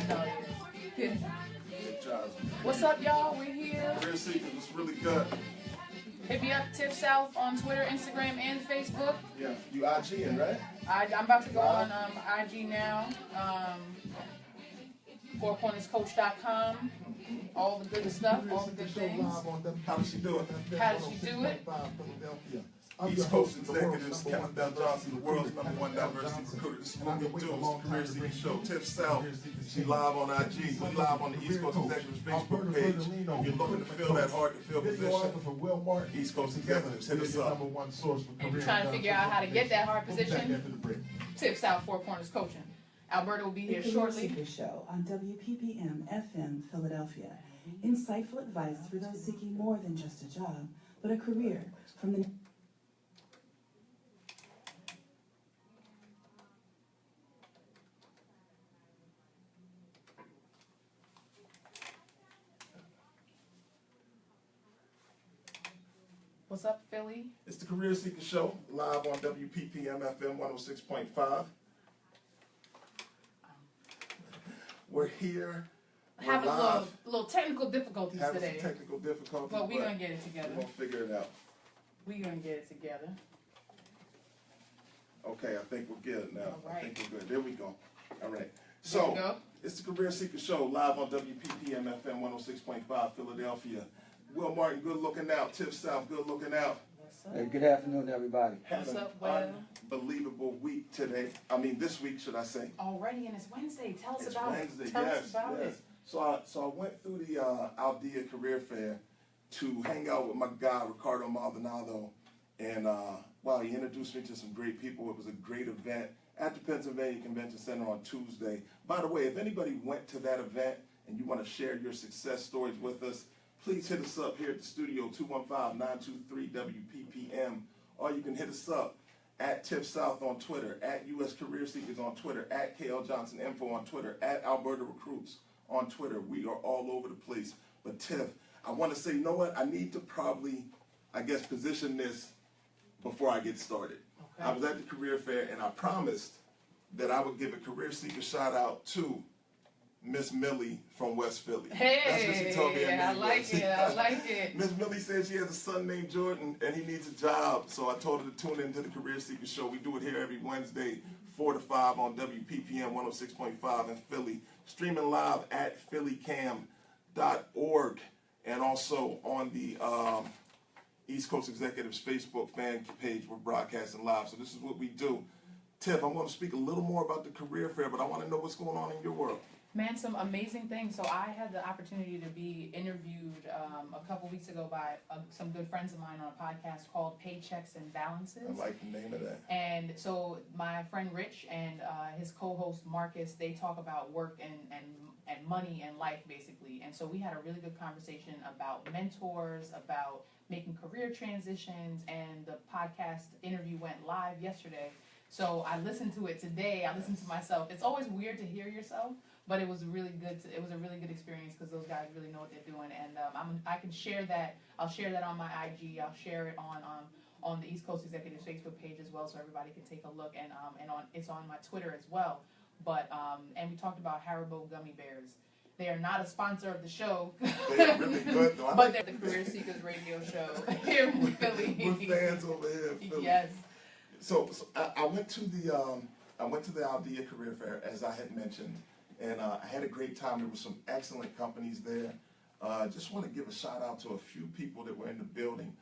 No, yeah. What's up, y'all? We're here. Career Seekers, it's really good. Hit me up, Tiff South on Twitter, Instagram, and Facebook. Yeah, you IGing, right? I'm about to go on IG now. fourcornerscoach.com. All the good stuff, all the good things. How does she do it? How does she do it? East Coast Executives, Kenneth L. the world's #1 diversity recruiter. This is what we do. It's the Career Seeker Show. Tiff South, she live on IG. We live on the East Coast Executives Facebook page. If you're looking to fill that hard-to-fill position, East Coast Executives, hit us up. If you're trying to figure out how to get that hard position, Tiff South, Four Corners Coaching. Alberta will be here shortly. The Career Seeker Show on WPPM FM Philadelphia. Insightful advice for those seeking more than just a job, but a career from the... What's up, Philly? It's the Career Seeker Show, live on WPPM FM 106.5. We're here. Having a little technical difficulties having today. Some technical difficulties, but we're going to get it together. We're going to figure it out. We're going to get it together. Okay, I think we're good now. All right. I think we're good. There we go. All right. So, it's the Career Seeker Show, live on WPPM FM 106.5 Philadelphia. Will Martin, good looking out. Tiff South, good looking out. Hey, good afternoon, everybody. What's Had up, an unbelievable week today. I mean, this week, should I say? Already, and it's Wednesday. Tell us It's about Wednesday, it. Tell us about yes. it. So I went through the Aldea Career Fair to hang out with my guy, Ricardo Maldonado. And, wow, he introduced me to some great people. It was a great event at the Pennsylvania Convention Center on Tuesday. By the way, if anybody went to that event and you want to share your success stories with us, please hit us up here at the studio, 215-923-WPPM. Or you can hit us up at Tiff South on Twitter, at US Career Seekers on Twitter, at KL Johnson Info on Twitter, at Alberta Recruits on Twitter. We are all over the place. But Tiff, I want to say, you know what? I need to probably, I guess, position this before I get started. Okay. I was at the career fair, and I promised that I would give a career seeker shout out to Miss Millie from West Philly. Hey, that's what she told me. I like it. I like it. Miss Millie said she has a son named Jordan, and he needs a job. So I told her to tune into the Career Seeker Show. We do it here every Wednesday, 4 to 5 on WPPM 106.5 in Philly. Streaming live at phillycam.org, and also on the East Coast Executives Facebook fan page. We're broadcasting live. So this is what we do. Tiff, I'm going to speak a little more about the career fair, but I want to know what's going on in your world. Man, some amazing things. So I had the opportunity to be interviewed a couple weeks ago by some good friends of mine on a podcast called Paychecks and Balances. I like the name of that. And so my friend Rich and his co-host Marcus, they talk about work and money and life, basically. And so we had a really good conversation about mentors, about making career transitions, and the podcast interview went live yesterday. So I listened to it today. I listened to myself. It's always weird to hear yourself, but it was really good. It was a really good experience because those guys really know what they're doing. And I can share that. I'll share that on my IG. I'll share it on the East Coast Executives Facebook page as well, so everybody can take a look. And it's on my Twitter as well. But and we talked about Haribo gummy bears. They are not a sponsor of the show. They're really good, though. But they're the Career Seekers radio show here in Philly. We're fans over here in Philly. Yes. So I went to the Aldea Career Fair, as I had mentioned, and I had a great time. There were some excellent companies there. Just want to give a shout out to a few people that were in the building.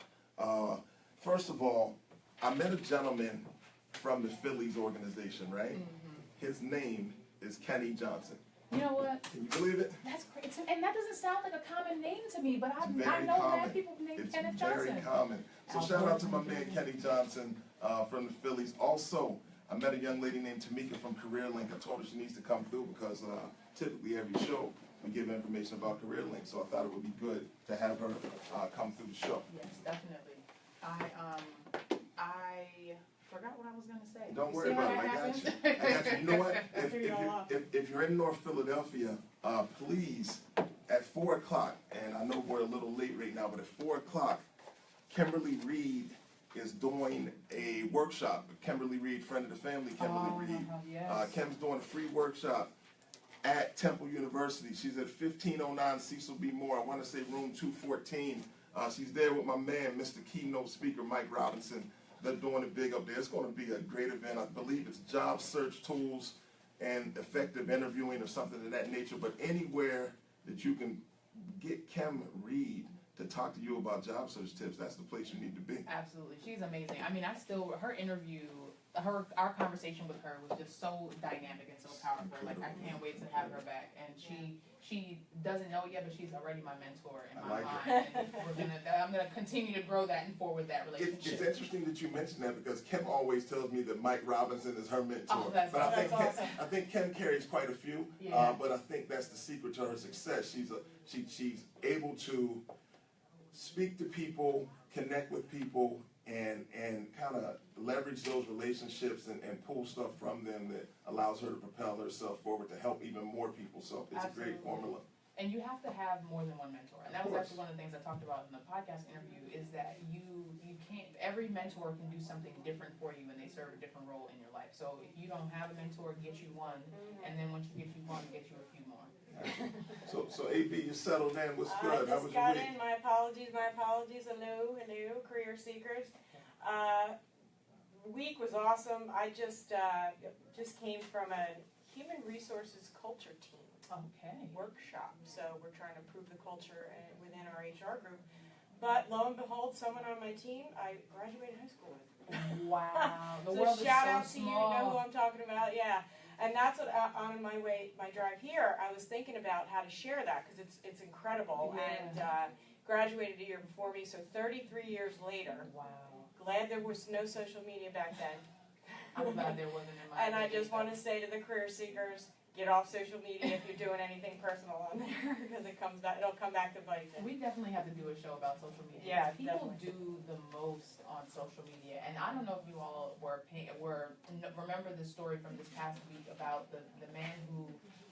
First of all, I met a gentleman from the Phillies organization, right? Mm-hmm. His name is Kenny Johnson. You know what? Can you believe it? That's great. And that doesn't sound like a common name to me, but I know that people named Kenneth Johnson. It's very common. So shout out to my man Kenny Johnson from the Phillies. Also, I met a young lady named Tamika from CareerLink. I told her she needs to come through because typically every show we give information about CareerLink, so I thought it would be good to have her come through the show. Yes, definitely. I forgot what I was going to say. Don't worry about it. I got you. I got you. You know what? If you're in North Philadelphia, please, at 4 o'clock, and I know we're a little late right now, but at 4 o'clock, Kimberly Reed is doing a workshop. Kimberly Reed, friend of the family, Kimberly Reed. Yes. Kim's doing a free workshop at Temple University. She's at 1509 Cecil B. Moore. I want to say room 214. She's there with my man, Mr. Keynote Speaker Mike Robinson. They're doing it big up there. It's going to be a great event. I believe it's job search tools and effective interviewing or something of that nature. But anywhere that you can get Kim Reed to talk to you about job search tips, that's the place you need to be. Absolutely. She's amazing. I mean, her interview, our conversation with her was just so dynamic and so powerful. Like, I can't wait to have her back. And she doesn't know it yet, but she's already my mentor in my mind. And I'm gonna continue to grow that and forward that relationship. It's interesting that you mentioned that because Kim always tells me that Mike Robinson is her mentor. Oh, that's awesome. I think Kim carries quite a few, but I think that's the secret to her success. She's able to speak to people, connect with people, and kind of leverage those relationships and pull stuff from them that allows her to propel herself forward to help even more people. So it's a great formula. And you have to have more than one mentor. And that was actually one of the things I talked about in the podcast interview is that you can't, every mentor can do something different for you and they serve a different role in your life. So if you don't have a mentor, get you one. And then once you get you one, get you a few more. So AB, you settled in. What's good? How was your got week? in. My apologies. Hello, career seekers. Week was awesome. I just came from a human resources culture team workshop. So we're trying to improve the culture within our HR group. But lo and behold, someone on my team I graduated high school with. Wow. The So world is shout so out to you. You know who I'm talking about. Yeah. And that's what on my drive here, I was thinking about how to share that because it's incredible. Yeah. And graduated a year before me, so 33 years later. Wow. Glad there was no social media back then. I'm glad there wasn't in my And I just want to say to the career seekers, get off social media if you're doing anything personal on there because it'll come back to bite you. We definitely have to do a show about social media. Yeah, People definitely. do the most on social media, and I don't know if you all remember the story from this past week about the man who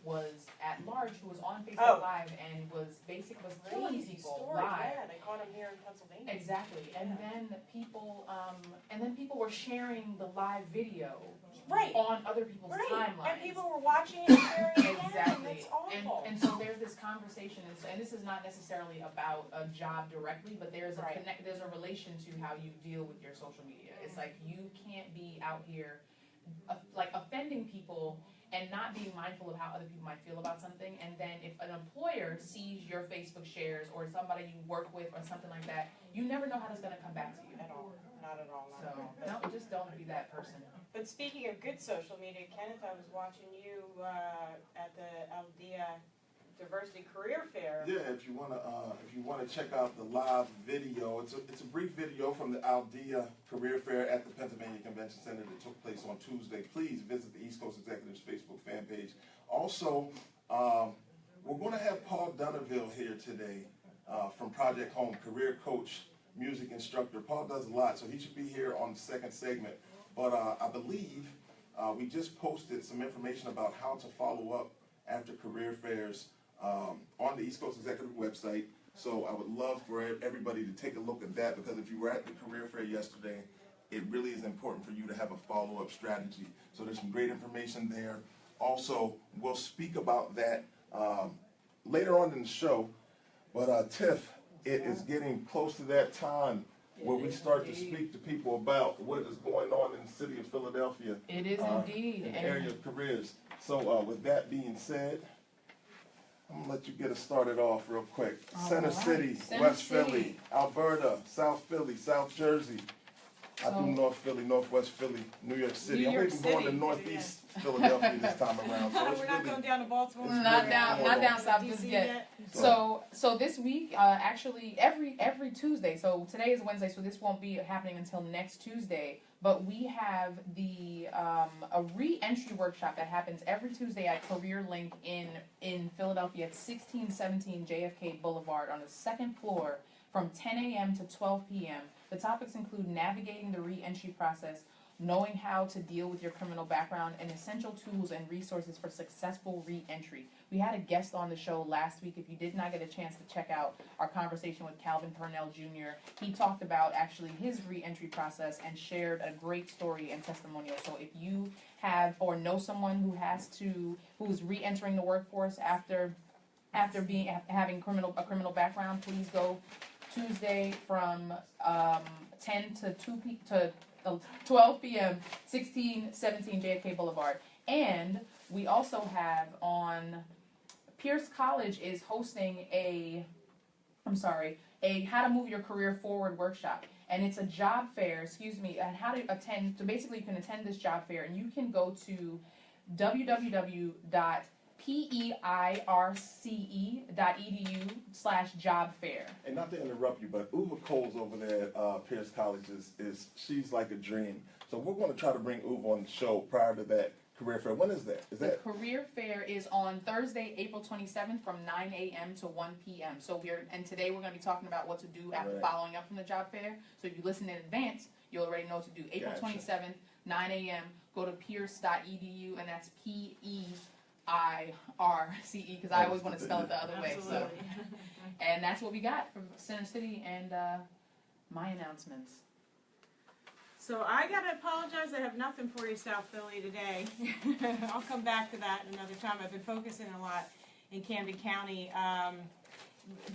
was at large, who was on Facebook Live and was killing Crazy people story. live. Yeah, they caught him here in Pennsylvania. Exactly, and then people were sharing the live video Right. on other people's timelines. And people were watching it and sharing it again. Exactly. That's awful. And so there's this conversation, and this is not necessarily about a job directly, but there's there's a relation to how you deal with your social media. It's like you can't be out here like offending people and not being mindful of how other people might feel about something. And then if an employer sees your Facebook shares or somebody you work with or something like that, you never know how that's going to come back to you. At all. Not at all. So no, just don't be that person. But speaking of good social media, Kenneth, I was watching you at the Aldea Diversity Career Fair. Yeah, if you wanna check out the live video, it's a brief video from the Aldea Career Fair at the Pennsylvania Convention Center that took place on Tuesday. Please visit the East Coast Executives Facebook fan page. Also, we're going to have Paul Dunnerville here today from Project Home, career coach, music instructor. Paul does a lot, so he should be here on the second segment. But I believe we just posted some information about how to follow up after career fairs on the East Coast Executive website. So I would love for everybody to take a look at that, because if you were at the career fair yesterday, it really is important for you to have a follow-up strategy. So there's some great information there. Also, we'll speak about that later on in the show. But Tiff, it is getting close to that time where we start to speak to people about what is going on in the city of Philadelphia. It is indeed. In the area of careers. So with that being said, I'm going to let you get us started off real quick. Center City, West Philly, Alberta, South Philly, South Jersey. I do North Philly, Northwest Philly, New York City. I'm even going to Northeast Philadelphia this time around. So We're not going down to Baltimore. Not down south just yet. So this week, actually every Tuesday. So today is Wednesday, so this won't be happening until next Tuesday. But we have a re-entry workshop that happens every Tuesday at Career Link in Philadelphia at 1617 JFK Boulevard on the second floor from 10 a.m. to 12 p.m. The topics include navigating the re-entry process, knowing how to deal with your criminal background, and essential tools and resources for successful re-entry. We had a guest on the show last week. If you did not get a chance to check out our conversation with Calvin Purnell Jr., he talked about actually his re-entry process and shared a great story and testimonial. So if you have or know someone who's re-entering the workforce after having a criminal background, please go Tuesday from 10 to 12 p.m. 1617 JFK Boulevard. And we also have on Pierce College is hosting a how to move your career forward workshop. And it's a job fair, and how to attend. So basically you can attend this job fair, and you can go to peirce.edu/job fair. And not to interrupt you, but Uva Cole's over there at Pierce College she's like a dream. So we're going to try to bring Uva on the show prior to that career fair. When is that? The career fair is on Thursday, April 27th from 9 a.m. to 1 p.m. So today we're going to be talking about what to do after following up from the job fair. So if you listen in advance, you'll already know what to do. April 27th, 9 a.m. Go to peirce.edu, and that's PEIRCE, because I always want to spell it the other way. So, and that's what we got from Center City and my announcements. So I gotta apologize, I have nothing for you, South Philly, today. I'll come back to that another time. I've been focusing a lot in Camden County.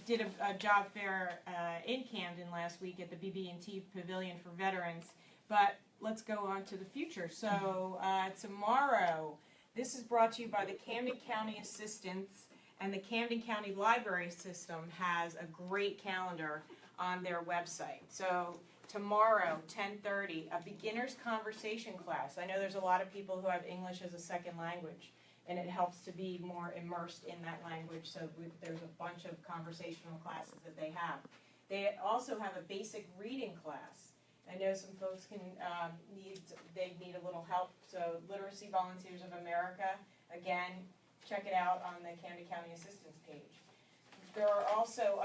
Did a job fair in Camden last week at the BB&T Pavilion for Veterans. But let's go on to the future. So tomorrow, this is brought to you by the Camden County Assistants, and the Camden County Library System has a great calendar on their website. So tomorrow, 10:30, a beginner's conversation class. I know there's a lot of people who have English as a second language, and it helps to be more immersed in that language, so there's a bunch of conversational classes that they have. They also have a basic reading class. I know some folks need a little help, so Literacy Volunteers of America, again, check it out on the Camden County Assistance page. There are also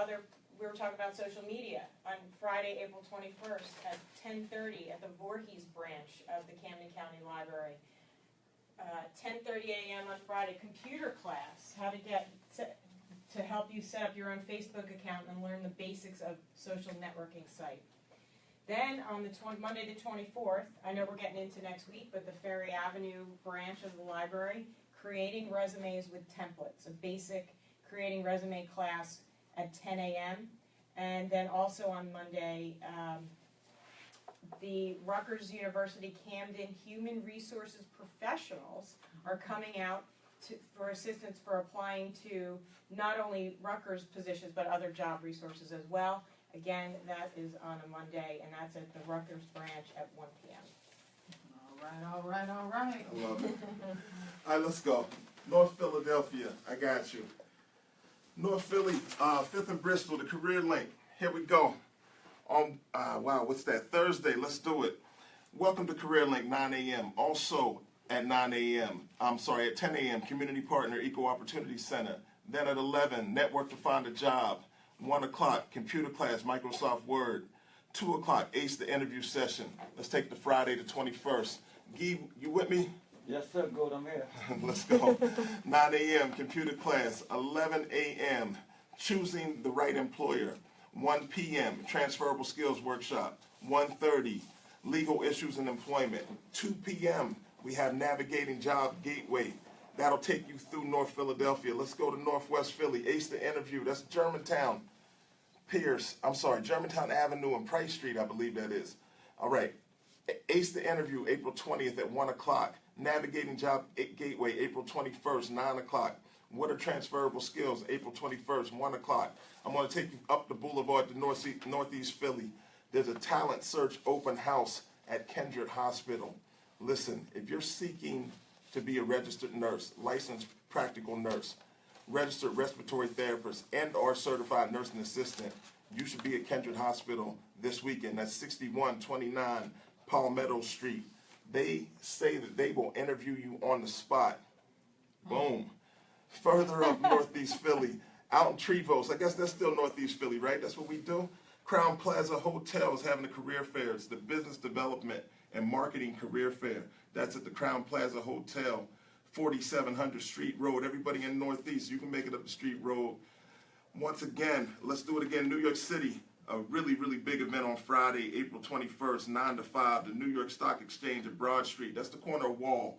we were talking about social media on Friday, April 21st at 10:30 at the Voorhees branch of the Camden County Library. 10:30 a.m. on Friday, computer class, how to help you set up your own Facebook account and learn the basics of social networking site. Then on Monday the 24th, I know we're getting into next week, but the Ferry Avenue branch of the library, creating resumes with templates, a basic creating resume class at 10 a.m. And then also on Monday, the Rutgers University Camden Human Resources Professionals are coming out for assistance for applying to not only Rutgers positions, but other job resources as well. Again, that is on a Monday, and that's at the Rutgers branch at 1 p.m. All right. I love it. All right, let's go. North Philadelphia, I got you. North Philly, 5th and Bristol, the Career Link. Here we go. On, what's that? Thursday, let's do it. Welcome to Career Link, 9 a.m. Also at 10 a.m., Community Partner Equal Opportunity Center. Then at 11, Network to Find a Job. 1 o'clock, computer class, Microsoft Word. 2 o'clock, ACE the interview session. Let's take the Friday the 21st. Guy, you with me? Yes, sir, good, I'm here. Let's go. 9 a.m., computer class. 11 a.m., choosing the right employer. 1 p.m., transferable skills workshop. 1:30, legal issues in employment. 2 p.m., we have navigating job gateway. That'll take you through North Philadelphia. Let's go to Northwest Philly. ACE the interview. That's Germantown Avenue and Price Street, I believe that is. All right. ACE the interview, April 20th at 1 o'clock. Navigating Job Gateway, April 21st, 9 o'clock. What are transferable skills, April 21st, 1 o'clock. I'm going to take you up the boulevard to Northeast Philly. There's a talent search open house at Kendrick Hospital. Listen, if you're seeking to be a registered nurse, licensed practical nurse, registered respiratory therapist, and or certified nursing assistant, you should be at Kendrick Hospital this weekend. That's 6129 Palmetto Street. They say that they will interview you on the spot. Boom. Further up Northeast Philly, out in Trevose. I guess that's still Northeast Philly, right? That's what we do. Crown Plaza Hotel is having a career fair. It's the Business Development and Marketing Career Fair. That's at the Crown Plaza Hotel, 4700 Street Road. Everybody in Northeast, you can make it up the street road. Once again, let's do it again. New York City, a really, really big event on Friday, April 21st, 9 to 5, the New York Stock Exchange at Broad Street. That's the corner of Wall.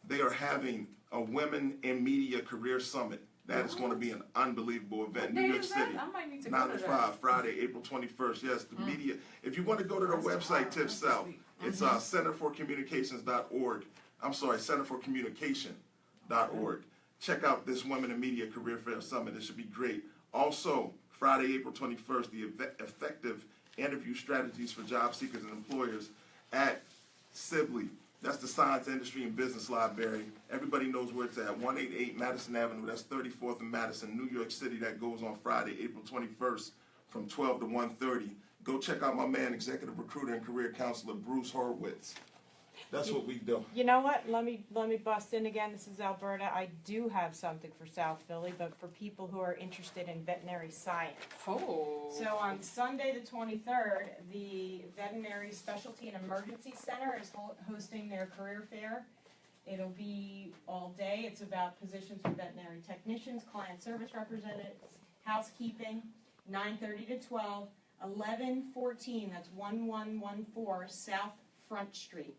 They are having a Women in Media Career Summit. That is going to be an unbelievable event. New York City, I might need to 9 go to to 5, Friday, April 21st. Yes, the media. If you want to go to the website, Tiff South, it's centerforcommunications.org. I'm sorry, centerforcommunication.org. Check out this Women in Media Career Fair Summit. It should be great. Also, Friday, April 21st, the effective interview strategies for job seekers and employers at Sibley. That's the Science, Industry, and Business Library. Everybody knows where it's at, 188 Madison Avenue. That's 34th and Madison, New York City. That goes on Friday, April 21st from 12 to 1:30. Go check out my man, Executive Recruiter and Career Counselor Bruce Horowitz. That's what we do. You know what? Let me bust in again. This is Alberta. I do have something for South Philly, but for people who are interested in veterinary science. Oh. So on Sunday the 23rd, the Veterinary Specialty and Emergency Center is hosting their career fair. It'll be all day. It's about positions for veterinary technicians, client service representatives, housekeeping, 9:30 to 12, 1114, that's 1114 South Front Street.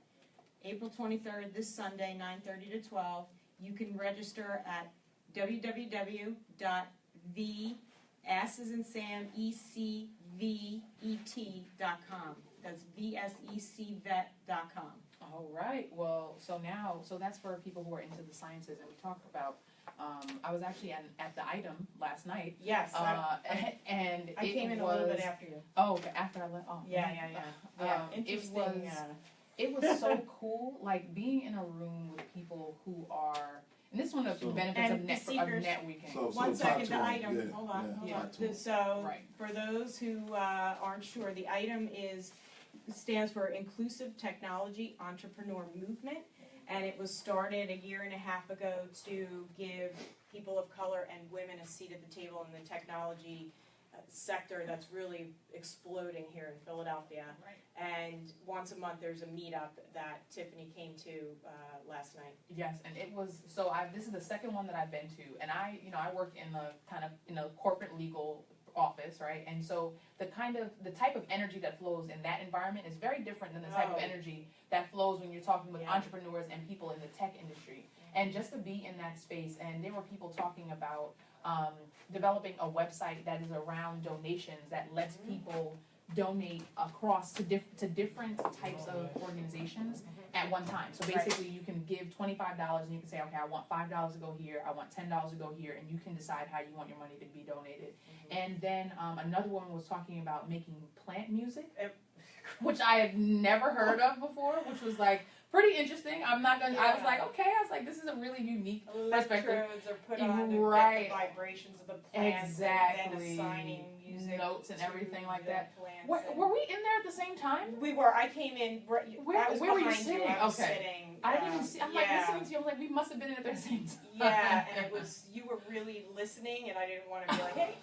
April 23rd, this Sunday, 9:30 to 12. You can register at www.vsecvet.com. That's vsecvet.com. All right. Well, so that's for people who are into the sciences, and we talked about. I was actually at the item last night. Yes. And I came in a little bit after you. Oh, okay, after I left. Oh, Yeah. Interesting. It was so cool, like being in a room with people who are, and this is one of the benefits of networking. One second, the item, yeah, hold on. Yeah. So, Right. for those who aren't sure, the item stands for Inclusive Technology Entrepreneur Movement, and it was started a year and a half ago to give people of color and women a seat at the table in the technology sector that's really exploding here in Philadelphia. Right. And once a month there's a meetup that Tiffany came to last night. Yes, and it was this is the second one that I've been to, and I work in the in a corporate legal office, right? And so the type of energy that flows in that environment is very different than the type of energy that flows when you're talking with entrepreneurs and people in the tech industry. And just to be in that space, and there were people talking about developing a website that is around donations that lets people donate across to different types of organizations at one time. So basically you can give $25 and you can say, okay, I want $5 to go here, I want $10 to go here, and you can decide how you want your money to be donated. And then another woman was talking about making plant music, which I had never heard of before, which was like pretty interesting. I was like, okay, this is a really unique perspective. Electrodes are put on to get the vibrations of the plants, exactly. and then assigning music notes and everything like that. Were we in there at the same time? We were. I came in. Where were you sitting? I was sitting. I didn't even see. I'm like listening to you. I'm like, we must have been in there at the same time. Yeah, and it was. You were really listening, and I didn't want to be like, hey.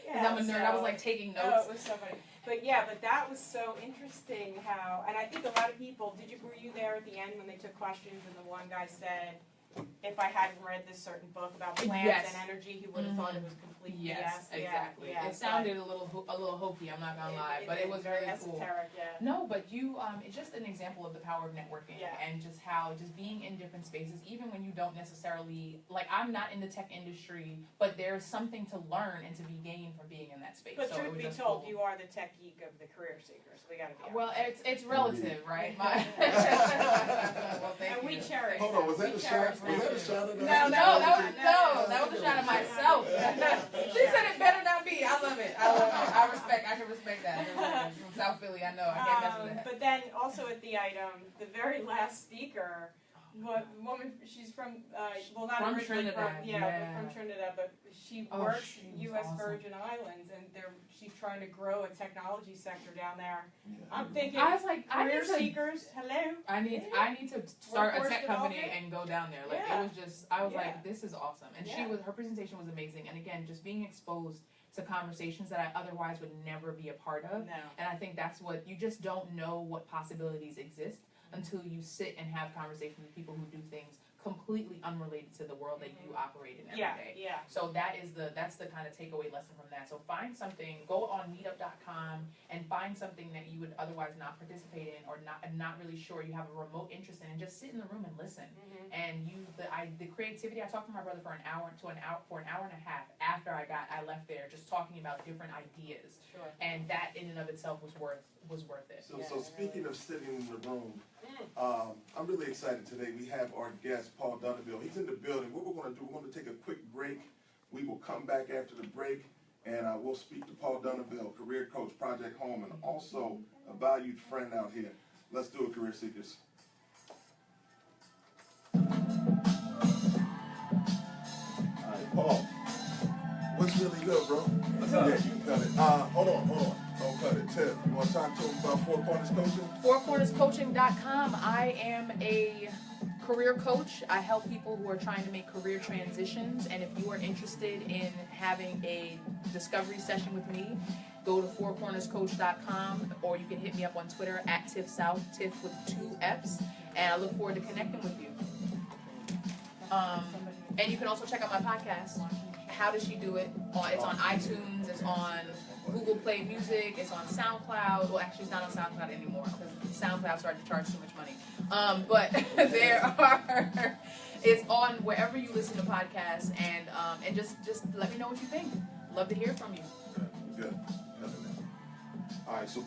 Because I'm a nerd. I was like taking notes. Oh, it was so funny. But that was so interesting how, and I think a lot of people, were you there at the end when they took questions and the one guy said, if I hadn't read this certain book about plants and energy, he would have thought it was complete BS. Yes, exactly. Yeah, it sounded a little hokey, I'm not gonna lie, but it was very really esoteric, cool. No, but it's just an example of the power of networking and just how being in different spaces, even when you don't necessarily, like I'm not in the tech industry, but there's something to learn and to be gained from being in that space. But so truth be told, you are the tech geek of the career seekers. We gotta be honest. Well, it's relative, right? Well, thank you. And we cherish. Hold on, was that a shot? Was that a shot of that was a shot of myself. She said it better not be. I love it. I can respect that. From South Philly, I know. I can't mess with that. But then also at the item, the very last speaker What woman? She's from well, not From originally Trinidad, but yeah. from Trinidad, but she Oh, works she was U.S. awesome. Virgin Islands, and she's trying to grow a technology sector down there. Yeah. I'm thinking, I was like, career seekers, hello. I need to start a Workforce tech company development? and go down there. Like Yeah. it was just, I was Yeah. like, this is awesome. And Yeah. her presentation was amazing. And again, just being exposed to conversations that I otherwise would never be a part of. No. And I think that's what, you just don't know what possibilities exist until you sit and have conversations with people who do things completely unrelated to the world that you operate in every day. Yeah. So that's the kind of takeaway lesson from that. So find something, go on meetup.com and find something that you would otherwise not participate in or not really sure you have a remote interest in, and just sit in the room and listen. And the creativity, I talked to my brother for an hour and a half after I left there, just talking about different ideas. Sure. And that in and of itself was worth it. So speaking of sitting in the room, I'm really excited today. We have our guest, Paul Donaville. He's in the building. What we're going to do, we're going to take a quick break. We will come back after the break, and we'll speak to Paul Donaville, career coach, Project Home, and also a valued friend out here. Let's do it, Career Seekers. All right, Paul. What's really good, bro? Yeah, you can cut it. Hold on. Don't cut it. Tiff, you want to talk to him about Four Corners Coaching? FourCornersCoaching.com. I am a career coach. I help people who are trying to make career transitions. And if you are interested in having a discovery session with me, go to FourCornersCoach.com, or you can hit me up on Twitter at TiffSouth, Tiff with 2 F's. And I look forward to connecting with you. And you can also check out my podcast. How Does She Do It? It's on iTunes, it's on Google Play Music, it's on SoundCloud. Well, actually, it's not on SoundCloud anymore because SoundCloud started to charge too much money. But it's on wherever you listen to podcasts, and just let me know what you think. Love to hear from you. Good. All right, so